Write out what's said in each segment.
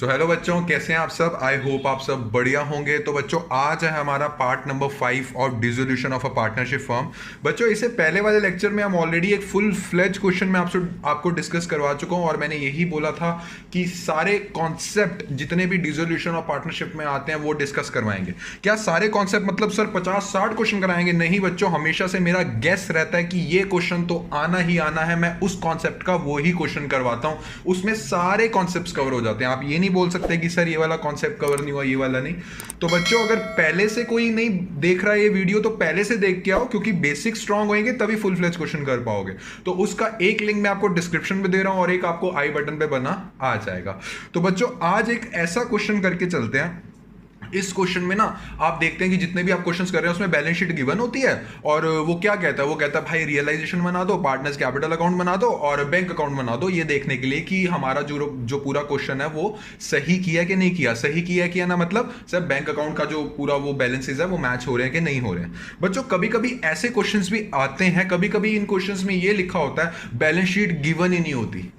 So hello बच्चों, कैसे हैं आप सब। आई होप आप सब बढ़िया होंगे। तो बच्चों, आज है हमारा पार्ट नंबर 5 और dissolution of a partnership firm. बच्चों, इससे पहले वाले लेक्चर में हम ऑलरेडी एक फुल फ्लेज क्वेश्चन में आपको डिस्कस करवा चुका हूं और मैंने यही बोला था कि सारे कॉन्सेप्ट जितने भी डिसोल्यूशन ऑफ पार्टनरशिप में आते हैं वो डिस्कस करवाएंगे। क्या सारे कॉन्सेप्ट मतलब सर 50-60 क्वेश्चन कराएंगे? नहीं बच्चों, हमेशा से मेरा गेस रहता है कि ये क्वेश्चन तो आना ही आना है। मैं उस कॉन्सेप्ट का वो ही क्वेश्चन करवाता हूं, उसमें सारे कॉन्सेप्ट कवर हो जाते हैं। आप ये नहीं बोल सकते कि सर ये वाला कॉन्सेप्ट कवर नहीं हुआ, ये वाला नहीं। तो बच्चों, अगर पहले से कोई नहीं देख रहा है ये वीडियो तो पहले से देख के आओ, क्योंकि बेसिक स्ट्रांग होंगे तभी फुल फ्लेज क्वेश्चन कर पाओगे। तो उसका एक लिंक मैं आपको डिस्क्रिप्शन में दे रहा हूं और एक आपको आई बटन पे बना आ जाएगा। तो बच्चों, आज एक ऐसा क्वेश्चन करके चलते हैं। इस क्वेश्चन में ना आप देखते हैं कि जितने भी आप क्वेश्चंस कर रहे हैं उसमें बैलेंस शीट गिवन होती है और वो क्या कहता है, वो कहता है भाई रियलाइजेशन बना दो, पार्टनर्स कैपिटल अकाउंट बना दो और बैंक अकाउंट बना दो, ये देखने के लिए कि हमारा जो पूरा क्वेश्चन है वो सही किया कि नहीं किया। सही किया कि ना, मतलब सर बैंक अकाउंट का जो पूरा वो बैलेंसेज है वो मैच हो रहे हैं कि नहीं हो रहे हैं। बच्चों, कभी कभी ऐसे क्वेश्चंस भी आते हैं, कभी कभी इन क्वेश्चंस में ये लिखा होता है बैलेंस शीट गिवन ही नहीं होती।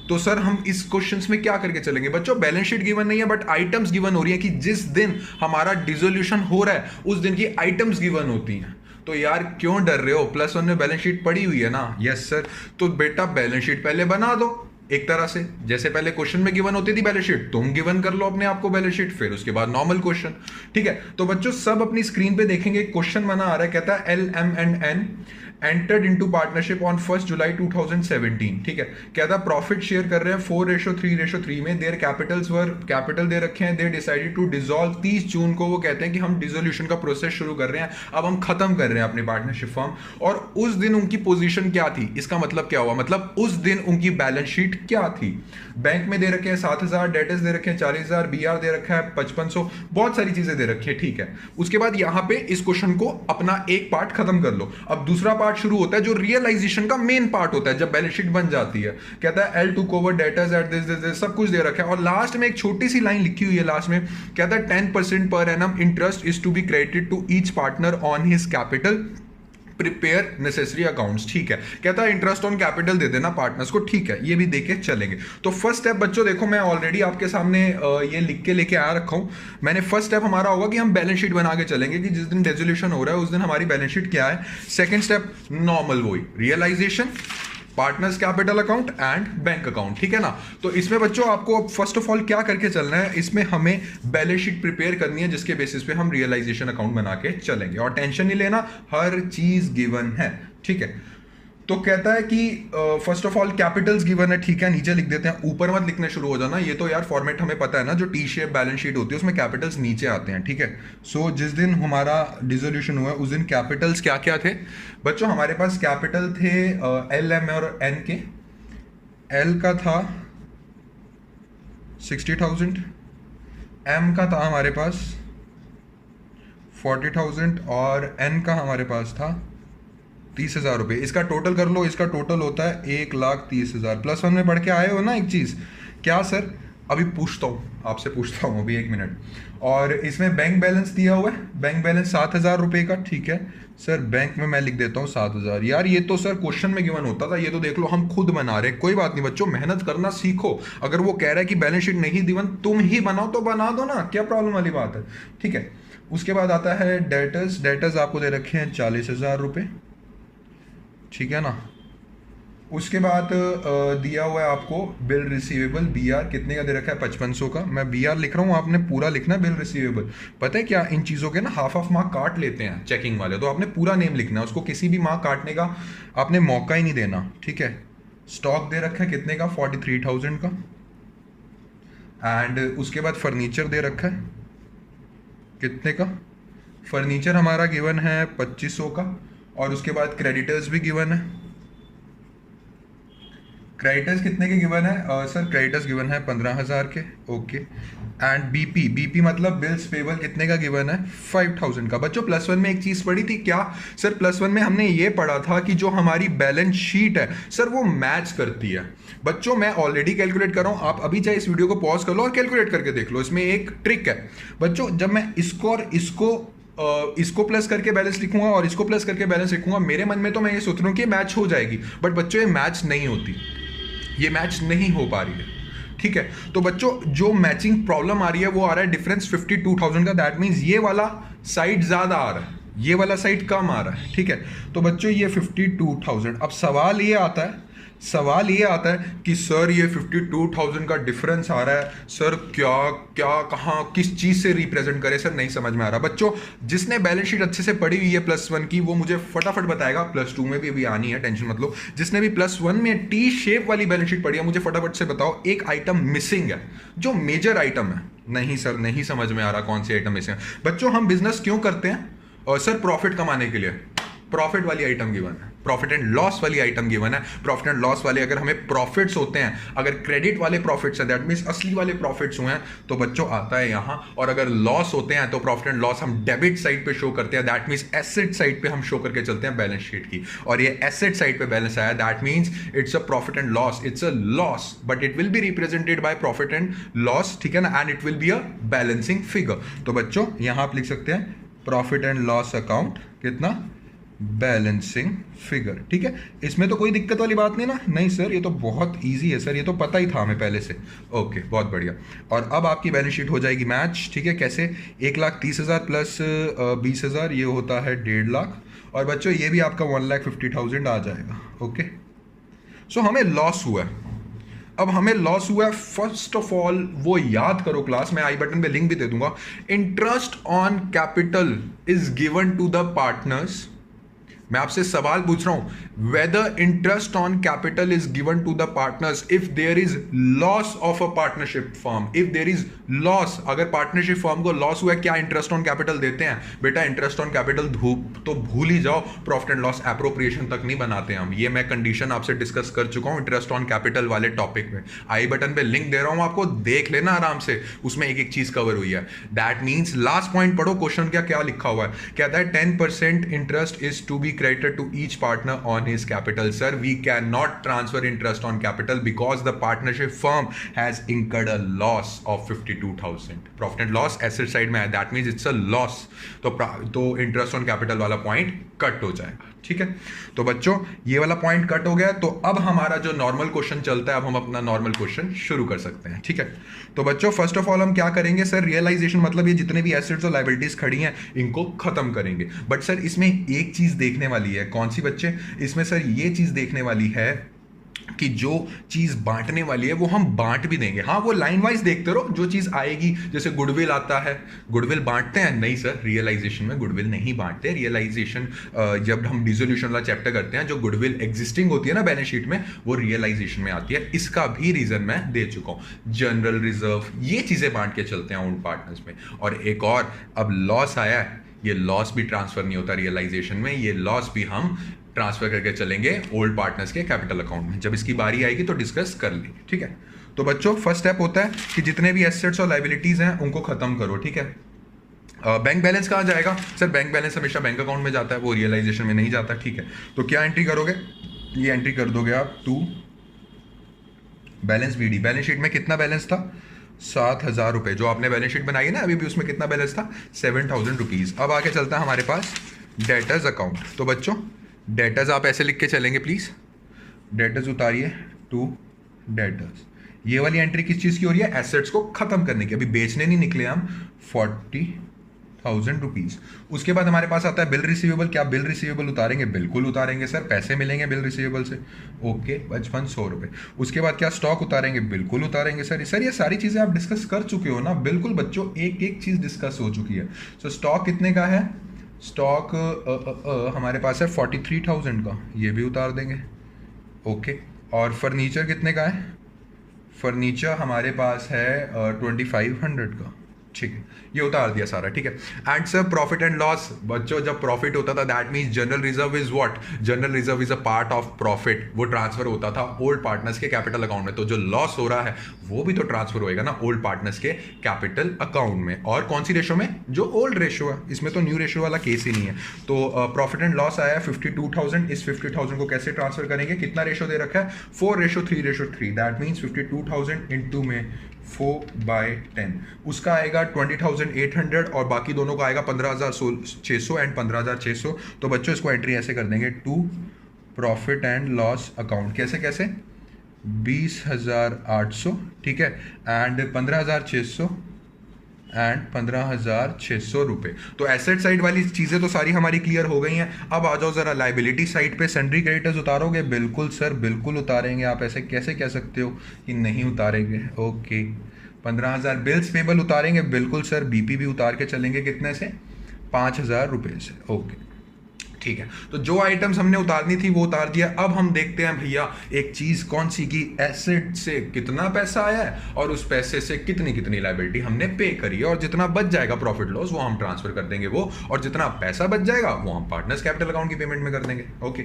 तो सर हम इस क्वेश्चंस में क्या करके चलेंगे? बच्चों, बैलेंस शीट गिवन नहीं है बट आइटम्स गिवन हो रही है कि जिस दिन हमारा डिसोल्यूशन हो रहा है उस दिन की आइटम्स गिवन होती हैं। तो यार क्यों डर रहे हो? +1 में बैलेंस शीट पड़ी हुई है ना। Yes sir. तो बेटा बैलेंस शीट पहले बना दो एक तरह से, जैसे पहले क्वेश्चन में गिवन होती थी बैलेंस शीट, तुम गिवन कर लो अपने आप को बैलेंस शीट, फिर उसके बाद नॉर्मल क्वेश्चन। ठीक है। तो बच्चों, सब अपनी स्क्रीन पे देखेंगे, क्वेश्चन बना आ रहा है, कहता है LM&N entered into partnership on 1 जुलाई 2017। ठीक है। कहता है प्रॉफिट शेयर कर रहे हैं 4:3:3 में। देयर कैपिटल दे रखे हैं। दे डिसाइडेड टू डिसॉल्व 30 जून को। वो कहते हैं कि हम डिसोल्यूशन का प्रोसेस शुरू कर रहे हैं, अब हम खत्म कर रहे हैं अपनी पार्टनरशिप फर्म। और उस दिन उनकी पोजीशन क्या थी? इसका मतलब क्या हुआ? मतलब उस दिन उनकी बैलेंस शीट क्या थी? बैंक में दे रखे हैं 7,000, डेटर्स दे रखे हैं 40,000, BR दे रखा है 5500, बहुत सारी चीजें दे रखी है। ठीक है। उसके बाद यहां पे इस क्वेश्चन को अपना एक पार्ट खत्म कर लो। अब दूसरा पार्ट शुरू होता है जो रियलाइजेशन का मेन पार्ट होता है, जब बैलेंस शीट बन जाती है। कहता है L took over debtors at this सब कुछ दे रखा है और लास्ट में एक छोटी सी लाइन लिखी हुई है लास्ट में। कहता है 10% per annum interest is to be credited to each partner on his capital, prepare necessary accounts. ठीक है। कहता है इंटरेस्ट ऑन कैपिटल दे देना पार्टनर्स को। ठीक है, ये भी देके चलेंगे। तो फर्स्ट स्टेप बच्चों देखो, मैं ऑलरेडी आपके सामने ये लिख के लेके आ रखा हूं। मैंने फर्स्ट स्टेप हमारा होगा कि हम बैलेंस शीट बना के चलेंगे कि जिस दिन रेजोल्यूशन हो रहा है उस दिन हमारी बैलेंस शीट क्या है। सेकंड स्टेप नॉर्मल वही realisation, partners capital account and bank account. ठीक है ना। तो इसमें बच्चों आपको फर्स्ट ऑफ ऑल क्या करके चलना है, इसमें हमें बैलेंस शीट प्रिपेयर करनी है जिसके बेसिस पे हम रियलाइजेशन अकाउंट बना के चलेंगे। और टेंशन नहीं लेना, हर चीज गिवन है। ठीक है। तो कहता है कि first of all Capitals given है। ठीक है, नीचे लिख देते हैं, ऊपर मत लिखने शुरू हो जाना। ये तो यार फॉर्मेट हमें पता है ना, जो टी शेप बैलेंस शीट होती है उसमें कैपिटल्स नीचे आते हैं। ठीक है। सो जिस दिन हमारा डिसोल्यूशन हुआ उस दिन कैपिटल्स क्या क्या थे बच्चों? हमारे पास कैपिटल थे L, M और N के। L का था 60,000, M का था हमारे पास 40,000 और N का हमारे पास था 30,000 रुपये। इसका टोटल कर लो, इसका टोटल होता है 1,30,000। +1 में पढ़ के आए हो ना एक चीज़, क्या सर? अभी पूछता हूँ आपसे, पूछता हूँ अभी 1 मिनट। और इसमें बैंक बैलेंस दिया हुआ है, बैंक बैलेंस 7,000 रुपये का। ठीक है सर, बैंक में मैं लिख देता हूँ 7,000। यार ये तो सर क्वेश्चन में गिवन होता था, ये तो देख लो हम खुद बना रहे हैं। कोई बात नहीं बच्चों, मेहनत करना सीखो। अगर वो कह रहा है कि बैलेंस शीट नहीं गिवन, तुम ही बनाओ तो बना दो ना, क्या प्रॉब्लम वाली बात है। ठीक है। उसके बाद आता है डेटर्स आपको दे रखे हैं 40,000 रुपये। ठीक है ना। उसके बाद दिया हुआ है आपको बिल रिसीवेबल, BR कितने का दे रखा है? 5500 का। मैं BR लिख रहा हूँ, आपने पूरा लिखना है बिल रिसीवेबल। पता है क्या, इन चीज़ों के ना हाफ ऑफ मार्क काट लेते हैं चेकिंग वाले, तो आपने पूरा नेम लिखना है, उसको किसी भी मार्क काटने का आपने मौका ही नहीं देना। ठीक है। स्टॉक दे रखा है कितने का? 43,000 का। एंड उसके बाद फर्नीचर दे रखा है कितने का? फर्नीचर हमारा गिवन है 2500 का। और उसके बाद क्रेडिटर्स भी गिवन है। क्रेडिटर्स कितने के गिवन है? सर क्रेडिटर्स गिवन है 15,000 के। ओके। एंड बीपी मतलब बिल्स पेबल कितने का गिवन है? 5,000 का। बच्चों +1 में एक चीज पढ़ी थी क्या सर? +1 में हमने ये पढ़ा था कि जो हमारी बैलेंस शीट है सर वो मैच करती है। बच्चों मैं ऑलरेडी कैलकुलेट कर रहा हूं, आप अभी चाहे इस वीडियो को पॉज कर लो और कैलकुलेट करके देख लो। इसमें एक ट्रिक है बच्चों, जब मैं इसको और इसको प्लस करके बैलेंस लिखूंगा और इसको प्लस करके बैलेंस लिखूंगा, मेरे मन में तो मैं ये सोच रहा हूं कि मैच हो जाएगी, बट बच्चों ये मैच नहीं होती, ये मैच नहीं हो पा रही है। ठीक है। तो बच्चों जो मैचिंग प्रॉब्लम आ रही है वो आ रहा है डिफरेंस 52,000 का, दैट मीन्स ये वाला साइड ज्यादा आ रहा है, ये वाला साइड कम आ रहा है, ठीक है। तो बच्चों ये 52,000, अब सवाल ये आता है कि सर ये 52,000 का डिफरेंस आ रहा है, सर क्या क्या कहाँ किस चीज़ से रिप्रेजेंट करे, सर नहीं समझ में आ रहा। बच्चों जिसने बैलेंस शीट अच्छे से पढ़ी हुई है +1 की वो मुझे फटाफट बताएगा, +2 में भी अभी आनी है, टेंशन मत लो। जिसने भी +1 में टी शेप वाली बैलेंस शीट पढ़ी है मुझे फटाफट से बताओ एक आइटम मिसिंग है, जो मेजर आइटम है। नहीं सर नहीं समझ में आ रहा कौन सी आइटम मिसिंग है। बच्चों हम बिजनेस क्यों करते हैं? और सर प्रॉफिट कमाने के लिए। प्रॉफिट वाली आइटम गिवन है, प्रॉफिट एंड लॉस वाली आइटम गिवन है। प्रॉफिट एंड लॉस वाले अगर हमें प्रॉफिट्स होते हैं, अगर क्रेडिट वाले प्रॉफिट्स हैं, दैट मींस असली वाले प्रॉफिट्स हुए हैं, तो बच्चों आता है यहां। और अगर लॉस होते हैं तो प्रॉफिट एंड लॉस हम डेबिट साइड पे शो करते हैं, दैट मींस एसेट साइड पे हम शो करके चलते हैं बैलेंस शीट की। और ये एसेट साइड पे बैलेंस आया, that means it's a profit and loss, it's a loss but it will be represented by profit and loss, ठीक है ना, and it will be a balancing figure. तो बच्चों यहां आप लिख सकते हैं प्रॉफिट एंड लॉस अकाउंट कितना, बैलेंसिंग फिगर, ठीक है। इसमें तो कोई दिक्कत वाली बात नहीं ना? नहीं सर ये तो बहुत इजी है सर, ये तो पता ही था हमें पहले से। ओके बहुत बढ़िया। और अब आपकी बैलेंस शीट हो जाएगी मैच, ठीक है। कैसे? 1,30,000 प्लस 20,000 ये होता है 1.5 लाख, और बच्चों ये भी आपका 1,50,000 आ जाएगा। ओके सो हमें लॉस हुआ है। अब हमें लॉस हुआ है, फर्स्ट ऑफ ऑल वो याद करो क्लास, मैं आई बटन पे लिंक भी दे दूंगा। Interest on capital is given to the partners. मैं आपसे सवाल पूछ रहा हूं, whether interest on capital is given to the partners if there is loss of a partnership firm, if there is loss, अगर पार्टनरशिप फर्म को loss हुआ है, क्या इंटरेस्ट ऑन कैपिटल देते हैं? बेटा इंटरेस्ट ऑन कैपिटल तो भूल ही जाओ, प्रॉफिट एंड लॉस एप्रोप्रिएशन तक नहीं बनाते हम। ये मैं कंडीशन आपसे डिस्कस कर चुका हूं इंटरेस्ट ऑन कैपिटल वाले टॉपिक में। आई बटन पे लिंक दे रहा हूं आपको, देख लेना आराम से, उसमें एक एक चीज कवर हुई है। दैट मीन्स लास्ट पॉइंट पढ़ो, क्वेश्चन क्या लिखा हुआ है, कहता है 10% interest is to be credited to each partner on his capital. Sir, we cannot transfer interest on capital because the partnership firm has incurred a loss of 52,000. Profit and loss asset side में है, that means it's a loss. तो interest on capital वाला point cut हो जाएगा, ठीक है। तो बच्चों ये वाला पॉइंट कट हो गया, तो अब हमारा जो नॉर्मल क्वेश्चन चलता है, अब हम अपना नॉर्मल क्वेश्चन शुरू कर सकते हैं, ठीक है। तो बच्चों फर्स्ट ऑफ ऑल हम क्या करेंगे सर, रियलाइजेशन मतलब ये जितने भी एसेट्स और लायबिलिटीज खड़ी हैं इनको खत्म करेंगे। बट सर इसमें एक चीज देखने वाली है, कौन सी बच्चे? इसमें सर ये चीज देखने वाली है कि जो चीज बांटने वाली है वो हम बांट भी देंगे। हाँ वो लाइन वाइज देखते रहो, जो चीज आएगी, जैसे गुडविल आता है, गुडविल बांटते हैं? नहीं सर, रियलाइजेशन में गुडविल नहीं बांटते। रियलाइजेशन जब हम डिसोल्यूशन वाला चैप्टर करते हैं, जो गुडविल एग्जिस्टिंग होती है ना बैलेंस शीट में, वो रियलाइजेशन में आती है। इसका भी रीजन मैं दे चुका हूं, जनरल रिजर्व, ये चीजें बांट के चलते हैं उन पार्टनर्स में। और एक और, अब लॉस आया है, ये लॉस भी ट्रांसफर नहीं होता रियलाइजेशन में, ये लॉस भी हम ट्रांसफर करके चलेंगे ओल्ड पार्टनर्स के कैपिटल अकाउंट में। जब इसकी बारी आएगी तो डिस्कस कर लेंगे, ठीक है। तो बच्चों फर्स्ट स्टेप होता है कि जितने भी एसेट्स और लायबिलिटीज हैं उनको खत्म करो, ठीक है। बैंक बैलेंस कहाँ जाएगा सर? बैंक बैलेंस हमेशा बैंक अकाउंट में जाता है, वो रियलाइजेशन में नहीं जाता, ठीक है। तो क्या एंट्री करोगे? ये एंट्री कर दोगे आप to balance BD. Balance sheet में कितना बैलेंस था? 7,000 रुपए। जो आपने बैलेंस शीट बनाई है ना अभी भी, उसमें कितना बैलेंस था? 7,000 रुपीज। अब आगे चलता है हमारे पास डेटर्स अकाउंट। तो बच्चों डेटर्स आप ऐसे लिख के चलेंगे प्लीज, डेटर्स उतारिए टू डेटर्स। ये वाली एंट्री किस चीज की हो रही है? एसेट्स को खत्म करने की। अभी बेचने नहीं निकले हम, 40,000 रुपीज। उसके बाद हमारे पास आता है बिल रिसीवेबल। क्या बिल रिसीवेबल उतारेंगे? बिल्कुल उतारेंगे सर, पैसे मिलेंगे बिल रिसीवेबल से। ओके 5500 रुपए। उसके बाद क्या स्टॉक उतारेंगे? बिल्कुल उतारेंगे सर। ये सारी चीजें आप डिस्कस कर चुके हो ना? बिल्कुल बच्चों, एक एक चीज डिस्कस हो चुकी है। सो स्टॉक कितने का है? स्टॉक हमारे पास है 43,000 का, ये भी उतार देंगे। ओके और फर्नीचर कितने का है? फर्नीचर हमारे पास है 2500 का, ठीक है, ये उतार दिया सारा, ठीक है। And sir profit and loss, बच्चों जब प्रॉफिट होता था that means general reserve is what? General reserve is a part of profit, वो ट्रांसफर होता था ओल्ड पार्टनर्स के कैपिटल अकाउंट में। तो जो लॉस हो रहा है वो भी तो ट्रांसफर होएगा ना ओल्ड पार्टनर्स के कैपिटल अकाउंट में। और कौन सी रेशो में? जो ओल्ड रेशो है, इसमें तो न्यू रेशो वाला केस ही नहीं है। तो प्रॉफिट एंड लॉस आया 52,000। इस 50,000 को कैसे ट्रांसफर करेंगे? कितना रेशो दे रखा है? 4:3:3। दैट मीन्स 52,000 इंटू में 4/10, उसका आएगा 20,800 और बाकी दोनों का आएगा 15,600 एंड 15,600। तो बच्चों इसको एंट्री ऐसे कर देंगे to profit and loss account. कैसे कैसे? 20,800, ठीक है, एंड 15,600 एंड 15,600 रुपये। तो एसेट साइड वाली चीज़ें तो सारी हमारी क्लियर हो गई हैं। अब आ जाओ ज़रा लाइबिलिटी साइड पे। सन्ड्री क्रेडिटर्स उतारोगे? बिल्कुल सर, बिल्कुल उतारेंगे। आप ऐसे कैसे कह सकते हो कि नहीं उतारेंगे? ओके, 15,000। बिल्स पेबल उतारेंगे? बिल्कुल सर। बीपी भी उतार के चलेंगे, कितने से? 5,000 रुपये से। ओके, ठीक है। तो जो आइटम्स हमने उतारनी थी वो उतार दिया। अब हम देखते हैं भैया एक चीज कौन सी की एसेट से कितना पैसा आया है और उस पैसे से कितनी कितनी लायबिलिटी हमने पे करी है, और जितना बच जाएगा प्रॉफिट लॉस वो हम ट्रांसफर कर देंगे वो, और जितना पैसा बच जाएगा वो हम पार्टनर्स कैपिटल अकाउंट की पेमेंट में कर देंगे। ओके,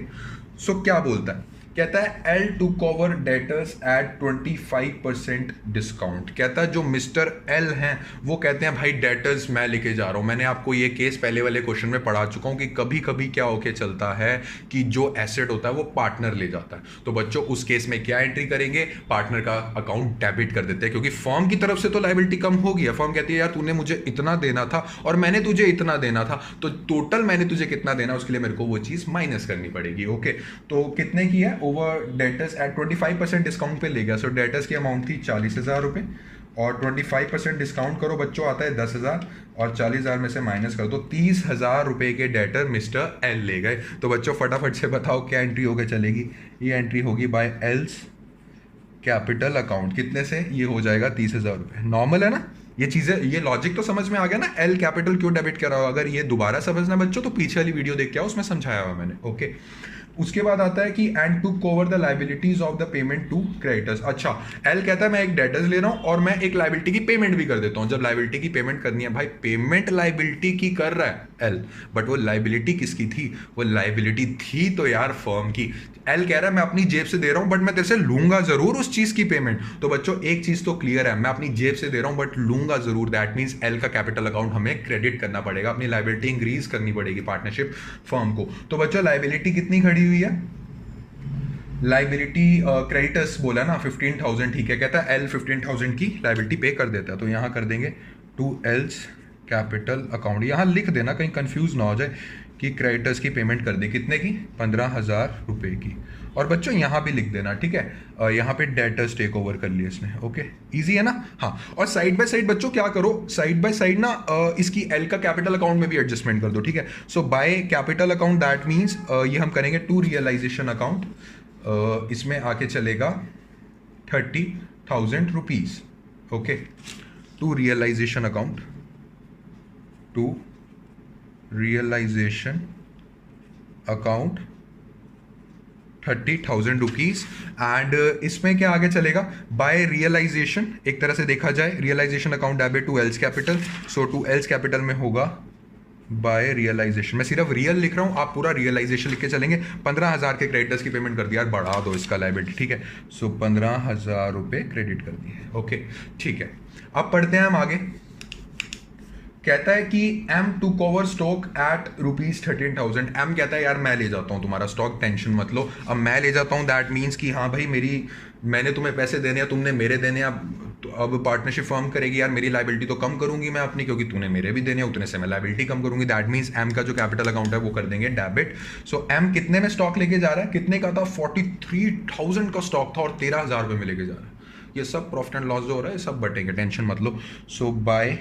सो क्या बोलता है? कहता है L to cover debtors at 25% discount. कहता है जो मिस्टर एल हैं वो कहते हैं भाई डेटर्स मैं लेके जा रहा हूं। मैंने आपको ये केस पहले वाले क्वेश्चन में पढ़ा चुका हूं कि कभी कभी क्या होके चलता है कि जो एसेट होता है वो पार्टनर ले जाता है। तो बच्चों उस केस में क्या एंट्री करेंगे? पार्टनर का अकाउंट डेबिट कर देते हैं, क्योंकि फर्म की तरफ से तो लायबिलिटी कम होगी। फर्म कहती है यार तूने मुझे इतना देना था और मैंने तुझे इतना देना था, तो टोटल मैंने तुझे कितना देना उसके लिए मेरे को वो चीज माइनस करनी पड़ेगी। ओके, तो कितने की है? ओवर डेटर्स एट 25% डिस्काउंट पे ले गया। सो डेटर्स की अमाउंट थी 40,000 रुपये, और 25% डिस्काउंट करो बच्चों, आता है 10,000, और 40,000 में से माइनस करो तो 30,000 रुपये के डेटर मिस्टर एल ले गए। तो बच्चों फटाफट से बताओ क्या एंट्री होकर चलेगी? ये एंट्री होगी बाय एल्स कैपिटल अकाउंट। कितने से? ये हो जाएगा 30,000 रुपये। नॉर्मल है ना ये चीज़ें? ये लॉजिक तो समझ में आ गया ना? एल कैपिटल क्यों डेबिट कर रहा हो? अगर ये दोबारा समझना बच्चों तो पीछे वाली वीडियो देख के आओ, उसमें समझाया हुआ मैंने। ओके, उसके बाद आता है कि and to cover the liabilities of the payment to creditors. अच्छा, एल कहता है मैं एक डेटर्स ले रहा हूं और मैं एक लाइबिलिटी की पेमेंट भी कर देता हूं। जब लाइबिलिटी की पेमेंट करनी है भाई, पेमेंट लाइबिलिटी की कर रहा है एल, बट वो लाइबिलिटी किसकी थी? वो लाइबिलिटी थी तो यार फर्म की। एल कह रहा है मैं अपनी जेब से दे रहा हूं बट मैं तेरे से लूंगा जरूर उस चीज की पेमेंट। तो बच्चों एक चीज तो क्लियर है, मैं अपनी जेब से दे रहा हूं बट लूंगा जरूर। दैट मींस एल का कैपिटल अकाउंट हमें क्रेडिट करना पड़ेगा, अपनी लाइबिलिटी इंक्रीज करनी पड़ेगी पार्टनरशिप फर्म को। तो बच्चों लाइबिलिटी कितनी खड़ी हुई है? लाइबिलिटी क्रेडिटर्स बोला ना 15,000, ठीक है। कहता है एल 15,000 की लाइबिलिटी पे कर देता है, तो यहां कर देंगे टू एल्स कैपिटल अकाउंट। यहां लिख देना कहीं कंफ्यूज ना हो जाए कि क्रेडिटर्स की पेमेंट कर दी, कितने की? 15,000 रुपए की। और बच्चों यहां भी लिख देना, ठीक है, यहां पे डेटर्स टेक ओवर कर लिए इसने। ओके, इजी है ना? हाँ, और साइड बाय साइड बच्चों क्या करो, साइड बाय साइड ना इसकी एल का कैपिटल अकाउंट में भी एडजस्टमेंट कर दो, ठीक है। So by capital account that means ये हम करेंगे टू रियलाइजेशन अकाउंट। इसमें आके चलेगा 30,000 rupees. Okay, to realisation account, to realisation account 30,000 rupees. And इसमें क्या आगे चलेगा? बाय रियलाइजेशन, एक तरह से देखा जाए realisation account debit to L's capital. So to L's capital में होगा बाय रियलाइजेशन। मैं सिर्फ रियल लिख रहा हूं, आप पूरा रियलाइजेशन लिख के चलेंगे। 15,000 के क्रेडिटर्स की पेमेंट कर दिया, बढ़ा दो इसका लायबिलिटी, ठीक है। सो 15,000 रुपये क्रेडिट कर दिए। ओके, ठीक है। अब पढ़ते हैं हम आगे। कहता है कि M to cover stock at ₹13,000। M कहता है यार मैं ले जाता हूं तुम्हारा स्टॉक, टेंशन मत लो। अब मैं ले जाता हूं दैट मीन्स कि हाँ भाई मैंने तुम्हें पैसे देने हैं, तुमने मेरे देने हैं। अब पार्टनरशिप फर्म करेगी यार मेरी लाइबिलिटी तो कम करूंगी मैं अपनी, क्योंकि तूने मेरे भी देने हैं, उतने से मैं लाइबिलिटी कम करूंगी। दैट मीन्स एम का जो कैपिटल अकाउंट है वो कर देंगे डेबिट। सो एम कितने में स्टॉक लेके जा रहा है? कितने का था? 43,000 का स्टॉक था और 13,000 रुपये में लेके जा रहा है। ये सब प्रॉफिट एंड लॉस जो हो रहा है सब बटेंगे, टेंशन मत लो। So by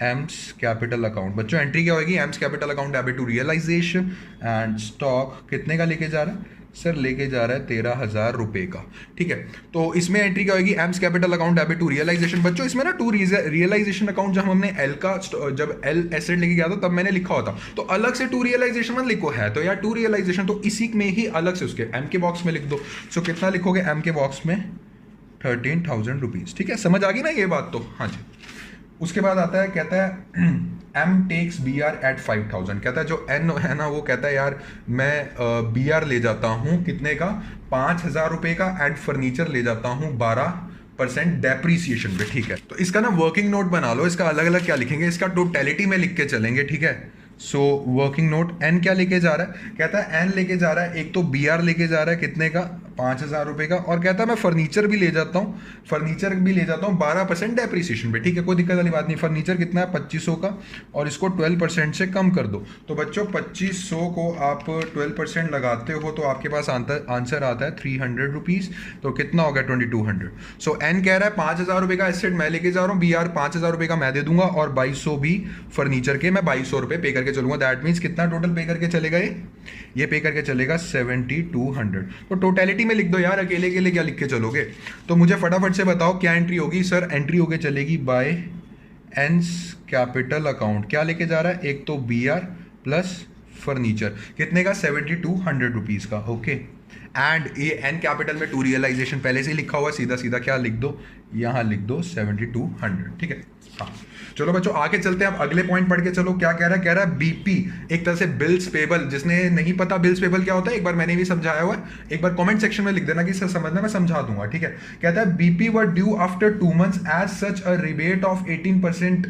M's capital account, बच्चों एंट्री क्या होगी? M's capital account debit to realisation and stock कितने का लेके जा रहा है? सर लेके जा रहा है 13,000 रुपये का, ठीक है। तो इसमें एंट्री क्या होगी? M's capital account debit to realisation. बच्चों इसमें ना टू रियलाइजेशन अकाउंट जब हमने एल का, जब एल एसेट लेके गया था तब मैंने लिखा होता, तो अलग से टू रियलाइजेशन मत लिखो, है तो यार टू रियलाइजेशन, तो इसी में ही अलग से उसके एम के बॉक्स में लिख दो। सो कितना लिखोगे एम के बॉक्स में? 13,000 रुपीज, ठीक है। समझ आ गई ना ये बात? तो हाँ जी। उसके बाद आता है, कहता है M takes B R at 5,000। कहता है जो एन है ना वो कहता है यार मैं बी आर ले जाता हूँ, कितने का? 5,000 रुपये का, एंड फर्नीचर ले जाता हूँ 12% डेप्रीसिएशन पे, ठीक है। तो इसका ना वर्किंग नोट बना लो, इसका अलग अलग क्या लिखेंगे, इसका टोटलिटी में लिख के चलेंगे, ठीक है। सो वर्किंग नोट एन क्या लेके जा रहा है? कहता है एन लेके जा रहा है, एक तो बी आर लेके जा रहा है कितने का? ₹5,000 का, और कहता है मैं फर्नीचर भी ले जाता हूँ, 12% डेप्रीसिएशन पे। ठीक है, कोई दिक्कत वाली बात नहीं। फर्नीचर कितना है? 2500 का, और इसको 12% से कम कर दो। तो बच्चों 2500 को आप 12% लगाते हो तो आपके पास आंसर आता है ₹300। तो कितना हो गया? 2200। सो एन कह रहा है ₹5,000 का एसेट मैं लेके जा रहा हूँ, बी आर ₹5,000 का मैं दे दूंगा, और 2200 भी फर्नीचर के मैं ₹2200 पे करके चलूंगा। दैट मीन्स कितना टोटल पे करके चलेगा? ये पे करके चलेगा 7200। तो टोटलिटी में लिख दो यार, अकेले अकेले क्या लिख के चलोगे? तो मुझे फटाफट से बताओ क्या एंट्री होगी? सर एंट्री होके चलेगी बाय एंस कैपिटल अकाउंट। क्या लेके जा रहा है? एक तो बी आर प्लस फर्नीचर, कितने का? ₹7200 का। ओके, एंड ये एन कैपिटल में टू रियलाइजेशन पहले से ही लिखा हुआ है, सीधा सीधा क्या लिख दो? यहाँ लिख दो 7200। ठीक है, हाँ। चलो बच्चों आगे चलते हैं, अब अगले पॉइंट पढ़ के चलो। क्या कह रहा है? कह रहा है बीपी, एक तरह से बिल्स पेबल। जिसने नहीं पता बिल्स पेबल क्या होता है, एक बार मैंने भी समझाया हुआ है, एक बार कमेंट सेक्शन में लिख देना कि सर समझना, मैं समझा दूंगा। ठीक है, कहता है BP were due after 2 months as such a rebate of 18%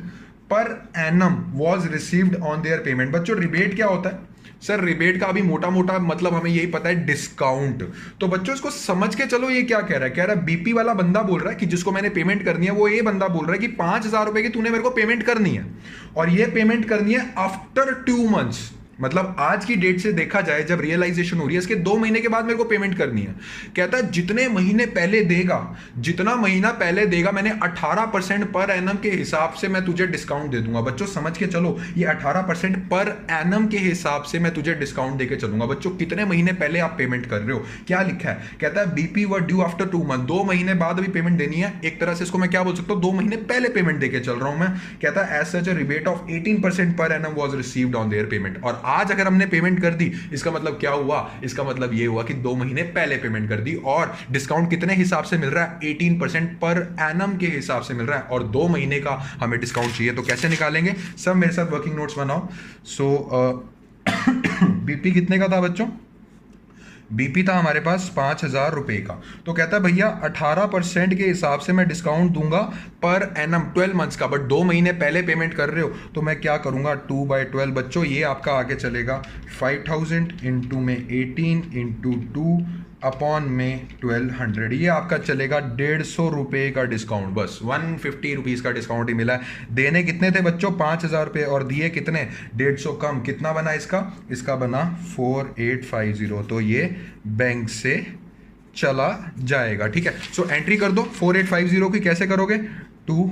per annum was received on their payment. बच्चों रिबेट क्या होता है? सर रिबेट का अभी मोटा मोटा मतलब हमें यही पता है, डिस्काउंट। तो बच्चों इसको समझ के चलो, ये क्या कह रहा है? कह रहा है बीपी वाला बंदा बोल रहा है कि जिसको मैंने पेमेंट करनी है, वो ये बंदा बोल रहा है कि ₹5,000 की तूने मेरे को पेमेंट करनी है, और ये पेमेंट करनी है आफ्टर 2 months। मतलब आज की डेट से देखा जाए जब रियलाइजेशन हो रही है, इसके 2 महीने के बाद मेरे को पेमेंट करनी है। कहता है जितने महीने पहले देगा, जितना महीना पहले देगा, मैंने 18% पर एनम के हिसाब से मैं तुझे डिस्काउंट दे दूंगा। बच्चों समझ के चलो, ये 18% पर एनम के हिसाब से मैं तुझे डिस्काउंट देके चलूंगा। बच्चों कितने महीने पहले आप पेमेंट कर रहे हो? क्या लिखा है? कहता है BP were due after 2 months, 2 महीने बाद अभी पेमेंट देनी है। एक तरह से इसको मैं क्या बोल सकता हूं? 2 महीने पहले पेमेंट देके चल रहा हूं मैं। कहता है as such a rebate of 18% per annum was received on their payment. और आज अगर हमने पेमेंट कर दी, इसका मतलब क्या हुआ? इसका मतलब ये हुआ कि 2 महीने पहले पेमेंट कर दी, और डिस्काउंट कितने हिसाब से मिल रहा है? 18% पर एनम के हिसाब से मिल रहा है, और 2 महीने का हमें डिस्काउंट चाहिए। तो कैसे निकालेंगे? सब मेरे साथ वर्किंग नोट्स बनाओ। सो बीपी कितने का था बच्चों? बीपी था हमारे पास ₹5,000 का। तो कहता है भैया 18% के हिसाब से मैं डिस्काउंट दूंगा पर एनम 12 months का, बट 2 महीने पहले पेमेंट कर रहे हो तो मैं क्या करूंगा? 2/12। बच्चों ये आपका आगे चलेगा 5,000 इंटू में 18 इंटू 2 अपॉन में 1200। ये आपका चलेगा ₹150 का डिस्काउंट, बस ₹150 का डिस्काउंट ही मिला है। देने कितने थे बच्चों? ₹5,000 और दिए कितने? 150 कम। कितना बना इसका? इसका बना 4850। तो ये बैंक से चला जाएगा। ठीक है, सो एंट्री कर दो 4850 की। कैसे करोगे? टू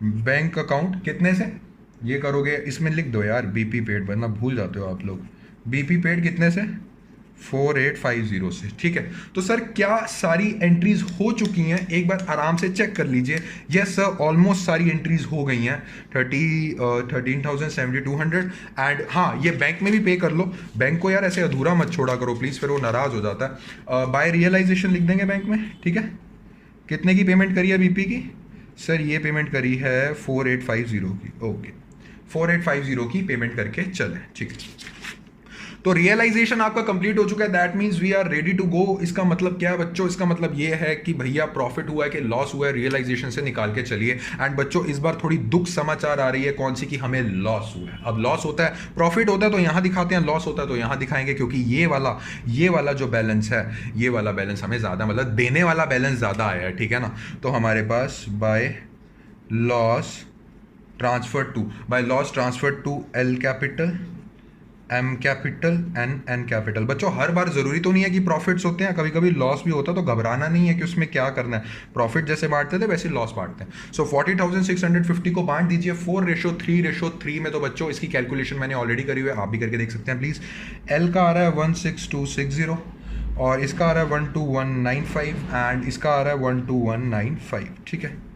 बैंक अकाउंट कितने से ये करोगे? इसमें लिख दो यार बीपी पेड, वरना भूल जाते हो आप लोग। बीपी पेड कितने से? 4850 से। ठीक है, तो सर क्या सारी एंट्रीज हो चुकी हैं? एक बार आराम से चेक कर लीजिए। यस सर, ऑलमोस्ट सारी एंट्रीज हो गई हैं। 13,7200। एंड हाँ, ये बैंक में भी पे कर लो। बैंक को यार ऐसे अधूरा मत छोड़ा करो प्लीज़, फिर वो नाराज़ हो जाता है। बाय रियलाइजेशन लिख देंगे बैंक में। ठीक है, कितने की पेमेंट करी है बीपी की? सर ये पेमेंट करी है 4850 की। ओके, 4850 की पेमेंट करके चले। ठीक है, तो रियलाइजेशन आपका कंप्लीट हो चुका है। That means we are ready to go. इसका मतलब क्या है बच्चों? इसका मतलब ये है कि भैया प्रॉफिट हुआ है कि लॉस हुआ है, रियलाइजेशन से निकाल के चलिए। एंड बच्चों इस बार थोड़ी दुख समाचार आ रही है। कौन सी? कि हमें लॉस हुआ है। अब लॉस होता है, प्रॉफिट होता है तो यहां दिखाते हैं, लॉस होता है तो यहां दिखाएंगे, क्योंकि ये वाला जो बैलेंस है, ये वाला बैलेंस हमें ज्यादा, मतलब देने वाला बैलेंस ज्यादा आया है। ठीक है ना, तो हमारे पास by loss transfer to L capital, M capital and N capital. बच्चों हर बार जरूरी तो नहीं है कि प्रॉफिट्स होते हैं, कभी कभी लॉस भी होता है, तो घबराना नहीं है कि उसमें क्या करना है। प्रॉफिट जैसे बांटते थे वैसे लॉस बांटते हैं। सो 40,650 को बांट दीजिए 4:3 में। तो बच्चों इसकी कैलकुलेशन मैंने ऑलरेडी करी हुई है, आप भी करके देख सकते हैं प्लीज। एल का आ रहा है 16260, और इसका आ रहा है 12195, एंड इसका आ रहा है 12195। ठीक है,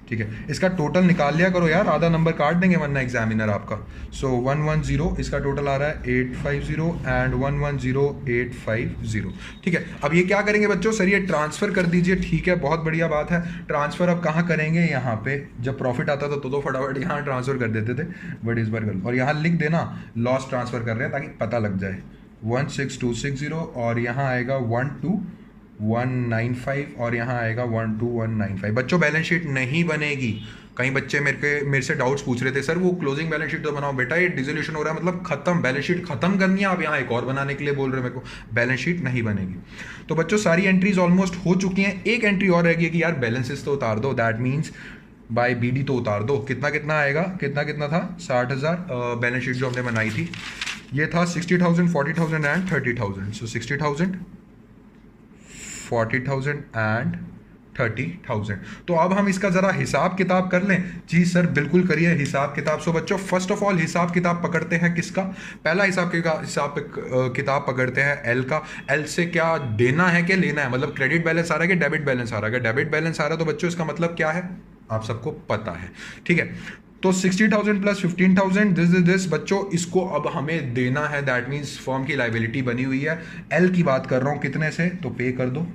ठीक है, इसका टोटल निकाल लिया करो यार, आधा नंबर काट देंगे वरना एग्जामिनर आपका। सो 110 इसका टोटल आ रहा है 850 एंड 110,850। ठीक है, अब ये क्या करेंगे बच्चों? सर ये ट्रांसफर कर दीजिए। ठीक है, बहुत बढ़िया बात है। ट्रांसफर अब कहाँ करेंगे? यहाँ पे जब प्रॉफिट आता था तो फटाफट यहाँ ट्रांसफर कर देते थे, बट इस बार कर, और यहाँ लिख देना लॉस ट्रांसफर कर रहे हैं ताकि पता लग जाए। 16260, और यहाँ आएगा 195 और यहाँ आएगा 12195। बच्चों बैलेंस शीट नहीं बनेगी। कई बच्चे मेरे से डाउट्स पूछ रहे थे, सर वो क्लोजिंग बैलेंस शीट तो बनाओ। बेटा ये डिसोल्यूशन हो रहा है, मतलब खत्म, बैलेंस शीट खत्म करनी है, आप यहाँ एक और बनाने के लिए बोल रहे हो मेरे को। बैलेंस शीट नहीं बनेगी। तो बच्चों सारी एंट्रीज ऑलमोस्ट हो चुकी हैं। एक एंट्री और रह गई कि यार बैलेंसेस तो उतार दो, दैट मीन्स बाय बीडी तो उतार दो। कितना कितना आएगा, कितना कितना था, 60,000। बैलेंस शीट जो हमने बनाई थी ये था 60,000, 40,000 एंड 30,000। So 60,000, 40,000 and 30,000। तो अब हम इसका जरा हिसाब किताब कर लें। जी सर बिल्कुल करिए हिसाब किताब। सो बच्चों फर्स्ट ऑफ ऑल हिसाब किताब पकड़ते हैं किसका, पहला हिसाब किताब पकड़ते हैं एल का। एल से क्या देना है क्या लेना है, मतलब क्रेडिट बैलेंस आ रहा है कि डेबिट बैलेंस आ रहा है। डेबिट बैलेंस आ रहा है तो बच्चों इसका मतलब क्या है आप सबको पता है, ठीक है। तो 60,000 प्लस 15,000 दिस बच्चों इसको अब हमें देना है, दैट मीन्स फर्म की लाइबिलिटी बनी हुई है। एल की बात कर रहा हूं कितने से, तो पे कर दो।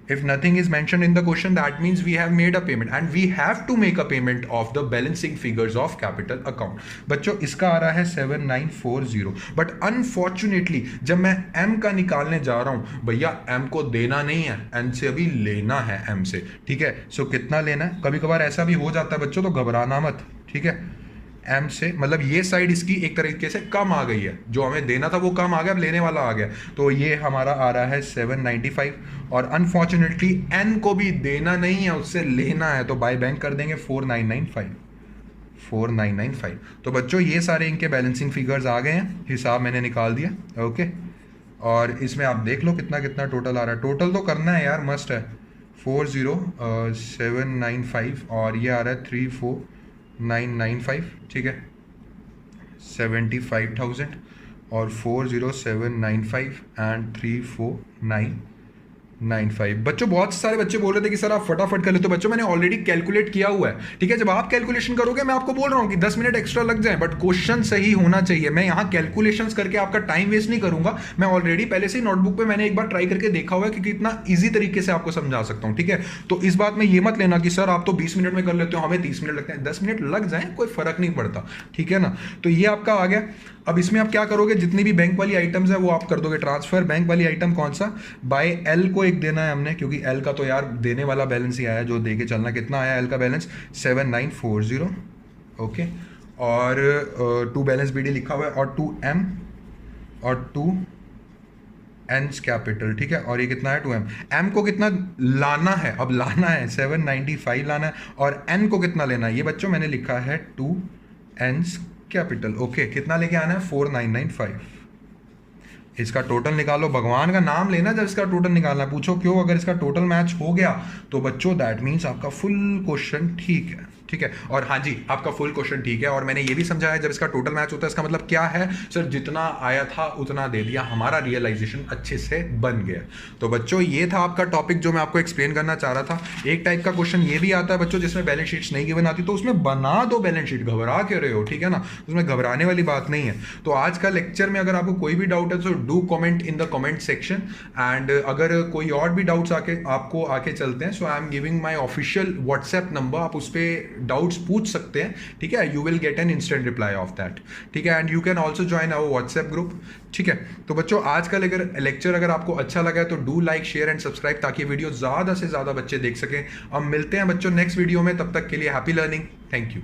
If nothing is mentioned in the question, that means we have made a payment and we have to make a payment of the balancing figures of capital account. बच्चों इसका आ रहा है 7940, बट अनफॉर्चुनेटली जब मैं M का निकालने जा रहा हूं, भैया M को देना नहीं है, N से अभी लेना है M से, ठीक है। सो कितना लेना है, कभी कभार ऐसा भी हो जाता है बच्चों, तो घबराना मत, ठीक है। M से मतलब ये साइड इसकी एक तरीके से कम आ गई है, जो हमें देना था वो कम आ गया, अब लेने वाला आ गया। तो ये हमारा आ रहा है 795 और अनफॉर्चुनेटली N को भी देना नहीं है, उससे लेना है, तो बाय बैंक कर देंगे 4995। तो बच्चों ये सारे इनके बैलेंसिंग फिगर्स आ गए हैं, हिसाब मैंने निकाल दिया, ओके। और इसमें आप देख लो कितना कितना टोटल आ रहा है। टोटल तो करना है यार, मस्ट है। 40795 और ये आ रहा है 34995, ठीक है। 75,000 और 40795 एंड 34995। बच्चों बहुत सारे बच्चे बोल रहे थे कि सर आप फटाफट कर ले, तो बच्चों मैंने ऑलरेडी कैलकुलेट किया हुआ है, ठीक है। जब आप कैलकुलेशन करोगे मैं आपको बोल रहा हूँ कि 10 मिनट एक्स्ट्रा लग जाए, बट क्वेश्चन सही होना चाहिए। मैं यहाँ कैलकुलेशंस करके आपका टाइम वेस्ट नहीं करूंगा। मैं ऑलरेडी पहले से ही नोटबुक पे मैंने एक बार ट्राई करके देखा हुआ है कि कितना ईजी तरीके से आपको समझा सकता हूँ, ठीक है। तो इस बात में ये मत लेना कि सर आप तो 20 मिनट में कर लेते हो, हमें 30 मिनट लगते हैं। 10 मिनट लग जाए कोई फर्क नहीं पड़ता, ठीक है ना। तो ये आपका आ गया। अब इसमें आप क्या करोगे, जितनी भी बैंक वाली आइटम्स है वो आप कर दोगे ट्रांसफर। बैंक वाली आइटम कौन सा, बाय एल को एक देना है हमने, क्योंकि एल का तो यार देने वाला बैलेंस ही आया, जो दे के चलना। कितना आया एल का बैलेंस, 7940, ओके। और 2 बैलेंस बीडी लिखा हुआ है, और 2M और 2N's कैपिटल, ठीक है। और ये कितना है 2M। M को कितना लाना है, अब लाना है 795 लाना है, और N को कितना लेना है, ये बच्चों मैंने लिखा है 2N's कैपिटल, ओके। कितना लेके आना है 4995। इसका टोटल निकालो, भगवान का नाम लेना जब इसका टोटल निकालना। पूछो क्यों, अगर इसका टोटल मैच हो गया तो बच्चों दैट मीन्स आपका फुल क्वेश्चन ठीक है, ठीक है। और हाँ जी आपका फुल क्वेश्चन ठीक है। और मैंने ये भी समझाया जब इसका टोटल मैच होता है इसका मतलब क्या है, सर जितना आया था उतना दे दिया, हमारा रियलाइजेशन अच्छे से बन गया। तो बच्चों ये था आपका टॉपिक जो मैं आपको एक्सप्लेन करना चाह रहा था। एक टाइप का क्वेश्चन ये भी आता है बच्चों जिसमें बैलेंस शीट्स नहीं गिवन आती, तो उसमें बना दो बैलेंस शीट, घबरा के रहे हो, ठीक है ना, उसमें घबराने वाली बात नहीं है। तो आज का लेक्चर में अगर आपको कोई भी डाउट है तो do comment in the comment section, and अगर कोई और भी डाउट्स आपको आके चलते हैं, so I am giving my official WhatsApp number, आप उस पर डाउट्स पूछ सकते हैं, ठीक है। You will get an instant reply of that, ठीक है। And you can also join our WhatsApp group, ठीक है। तो बच्चों आज का लेक्चर अगर आपको अच्छा लगा है तो do like share and subscribe, ताकि वीडियो ज्यादा से ज्यादा बच्चे देख सकें। अब मिलते हैं बच्चों नेक्स्ट वीडियो में, तब तक के लिए हैप्पी लर्निंग, थैंक यू।